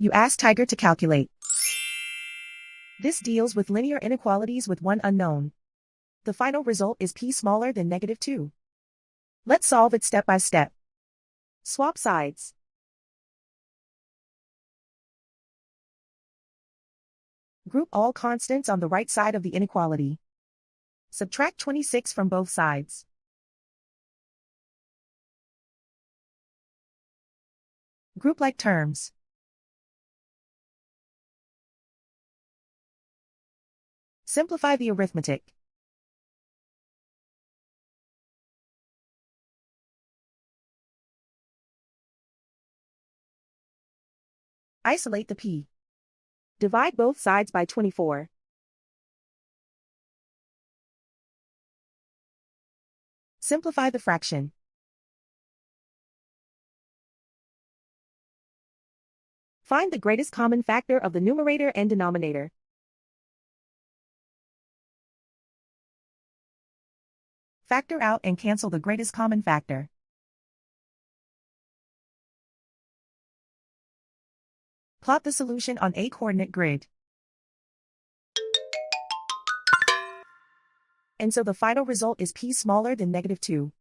You ask Tiger to calculate. This deals with linear inequalities with one unknown. The final result is p smaller than -2. Let's solve it step by step. Swap sides. Group all constants on the right side of the inequality. Subtract 26 from both sides. Group like terms. Simplify the arithmetic. Isolate the p. Divide both sides by 24. Simplify the fraction. Find the greatest common factor of the numerator and denominator. Factor out and cancel the greatest common factor. Plot the solution on a coordinate grid. And so the final result is p smaller than -2.